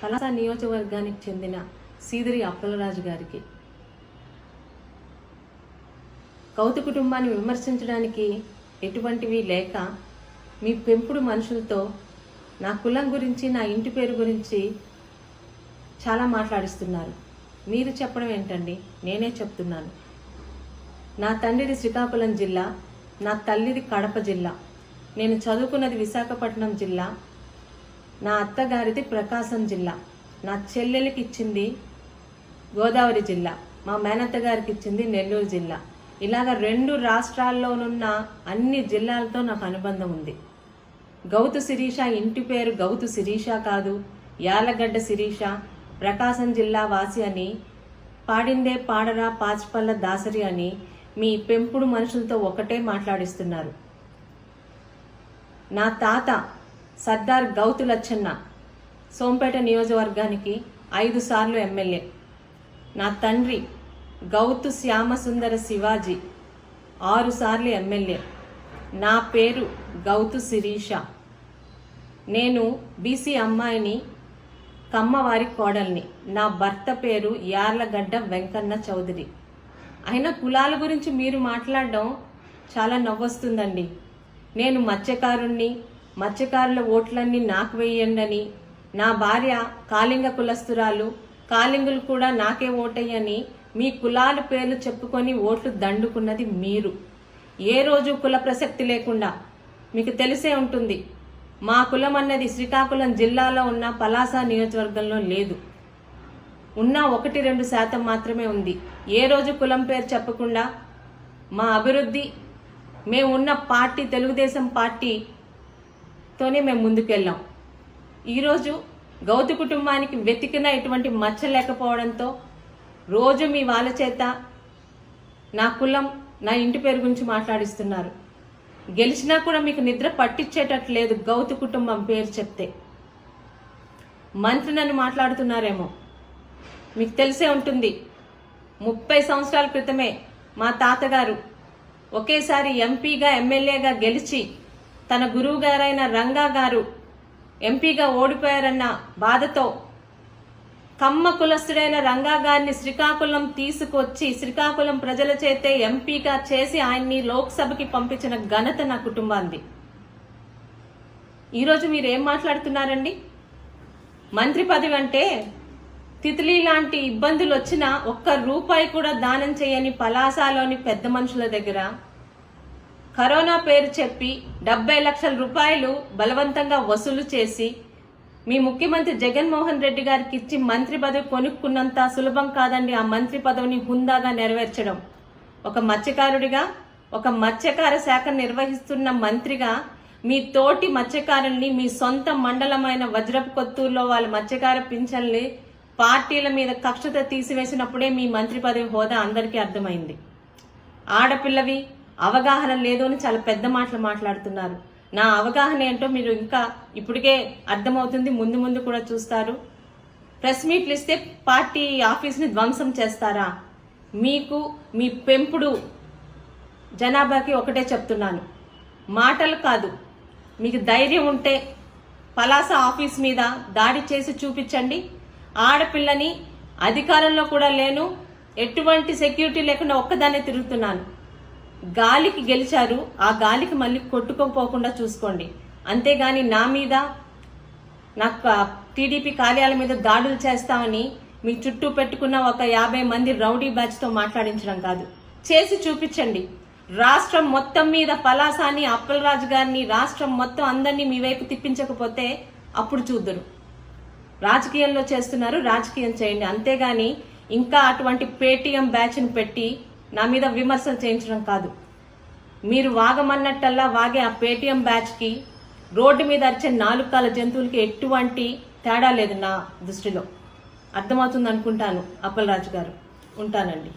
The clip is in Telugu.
పలాస నియోజకవర్గానికి చెందిన సీదిరి అప్పలరాజు గారికి గౌతు కుటుంబాన్ని విమర్శించడానికి ఎటువంటివి లేక మీ పెంపుడు మనుషులతో నా కులం గురించి నా ఇంటి పేరు గురించి చాలా మాట్లాడిస్తున్నారు. మీరు చెప్పడం ఏంటండి? నేనే చెప్తున్నాను. నా తండ్రిది శ్రీకాకుళం జిల్లా, నా తల్లిది కడప జిల్లా, నేను చదువుకున్నది విశాఖపట్నం జిల్లా, నా అత్తగారిది ప్రకాశం జిల్లా, నా చెల్లెలికి ఇచ్చింది గోదావరి జిల్లా, మా మేనత్త గారికి ఇచ్చింది నెల్లూరు జిల్లా. ఇలాగ 2 రాష్ట్రాల్లోనున్న అన్ని జిల్లాలతో నాకు అనుబంధం ఉంది. గౌతు శిరీష ఇంటి పేరు గౌతు శిరీష కాదు, యాలగడ్డ శిరీష, ప్రకాశం జిల్లా వాసి అని, పాడిందే పాడరా పాచిపల్ల దాసరి అని మీ పెంపుడు మనుషులతో ఒకటే మాట్లాడిస్తున్నారు. నా తాత సర్దార్ గౌతు లచ్చన్న సోంపేట నియోజకవర్గానికి 5 సార్లు ఎమ్మెల్యే. నా తండ్రి గౌతు శ్యామసుందర శివాజీ 6 సార్లు ఎమ్మెల్యే. నా పేరు గౌతు శిరీష. నేను బీసీ అమ్మాయిని, కమ్మవారి కోడల్ని. నా భర్త పేరు యార్లగడ్డ వెంకన్న చౌదరి. అయినా కులాల గురించి మీరు మాట్లాడడం చాలా నవ్వొస్తుందండి. నేను మత్స్యకారుణ్ణి, మత్స్యకారుల ఓట్లన్నీ నాకు వేయండి అని, నా భార్య కాళింగ కులస్తురాలు, కాళింగులు కూడా నాకే ఓటయ్యని మీ కులాల పేర్లు చెప్పుకొని ఓట్లు దండుకున్నది మీరు. ఏ రోజు కుల ప్రసక్తి లేకుండా మీకు తెలిసే ఉంటుంది. మా కులం అన్నది శ్రీకాకుళం జిల్లాలో ఉన్న పలాస నియోజకవర్గంలో లేదు. ఉన్న 1-2% మాత్రమే ఉంది. ఏ రోజు కులం పేరు చెప్పకుండా మా అభివృద్ధి, మేము ఉన్న పార్టీ తెలుగుదేశం పార్టీతోనే మేము ముందుకెళ్ళాం. ఈరోజు గౌతు కుటుంబానికి వెతికిన ఎటువంటి మచ్చ లేకపోవడంతో రోజు మీ వాళ్ళ చేత నా కులం, నా ఇంటి పేరు గురించి మాట్లాడిస్తున్నారు. గెలిచినా కూడా మీకు నిద్ర పట్టించేటట్లు లేదు. గౌతు కుటుంబం పేరు చెప్తే మంత్రి నన్ను మాట్లాడుతున్నారేమో. మీకు తెలిసే ఉంటుంది, 30 సంవత్సరాల క్రితమే మా తాతగారు ఒకేసారి ఎంపీగా ఎమ్మెల్యేగా గెలిచి తన గురువు గారైన రంగా గారు ఎంపీగా ఓడిపోయారన్న బాధతో కమ్మ కులస్తుడైన రంగా గారిని శ్రీకాకుళం తీసుకొచ్చి శ్రీకాకుళం ప్రజల చేతే ఎంపీగా చేసి ఆయన్ని లోక్సభకి పంపించిన ఘనత నా కుటుంబాంది. ఈరోజు మీరు ఏం మాట్లాడుతున్నారండి? మంత్రి పదవి అంటే తిత్లీ లాంటి ఇబ్బందులు వచ్చినా ₹1 కూడా దానం చేయని పలాసలోని పెద్ద మనుషుల దగ్గర కరోనా పేరు చెప్పి 70 లక్షల రూపాయలు బలవంతంగా వసూలు చేసి మీ ముఖ్యమంత్రి జగన్మోహన్ రెడ్డి గారికి ఇచ్చి మంత్రి పదవి కొనుక్కున్నంత సులభం కాదండి ఆ మంత్రి పదవిని హుందాగా నెరవేర్చడం. ఒక మత్స్యకారుడిగా, ఒక మత్స్యకార శాఖ నిర్వహిస్తున్న మంత్రిగా మీ తోటి మత్స్యకారుల్ని, మీ సొంత మండలమైన వజ్రపు కొత్తూరులో వాళ్ళ మత్స్యకార పింఛన్లు పార్టీల మీద కక్షతో తీసివేసినప్పుడే మీ మంత్రి పదవి హోదా అందరికీ అర్థమైంది. ఆడపిల్లవి అవగాహన లేదు అని చాలా పెద్ద మాటలు మాట్లాడుతున్నారు. నా అవగాహన ఏంటో మీరు ఇంకా ఇప్పటికే అర్థమవుతుంది, ముందు ముందు కూడా చూస్తారు. ప్రెస్ మీట్లు ఇస్తే పార్టీ ఆఫీస్ని ధ్వంసం చేస్తారా? మీకు మీ పెంపుడు జనాభాకి ఒకటే చెప్తున్నాను, మాటలు కాదు, మీకు ధైర్యం ఉంటే పలాస ఆఫీస్ మీద దాడి చేసి చూపించండి. ఆడపిల్లని అధికారంలో కూడా లేను, ఎటువంటి సెక్యూరిటీ లేకుండా ఒక్కదాన్నే తిరుగుతున్నాను. గాలికి గెలిచారు, ఆ గాలికి మళ్ళీ కొట్టుకోపోకుండా చూసుకోండి. అంతేగాని నా మీద, నాకు టీడీపీ కార్యాలయం మీద దాడులు చేస్తామని మీ చుట్టూ పెట్టుకున్న ఒక 50 మంది రౌడీ బ్యాచ్తో మాట్లాడించడం కాదు, చేసి చూపించండి. రాష్ట్రం మొత్తం మీద పలాసాని, అప్పలరాజు గారిని, రాష్ట్రం మొత్తం అందరినీ మీ వైపు తిప్పించకపోతే అప్పుడు చూద్దురు. రాజకీయంలో చేస్తున్నారు, రాజకీయం చేయండి. అంతేగాని ఇంకా అటువంటి పేటీఎం బ్యాచ్ని పెట్టి నా మీద విమర్శలు చేయించడం కాదు. మీరు వాగమన్నట్టల్లా వాగే ఆ పేటీఎం బ్యాచ్కి, రోడ్డు మీద అరిచే 4 కాళ్ళ జంతువులకి ఎటువంటి తేడా లేదు నా దృష్టిలో. అర్థమవుతుంది అనుకుంటాను అప్పలరాజు గారు. ఉంటానండి.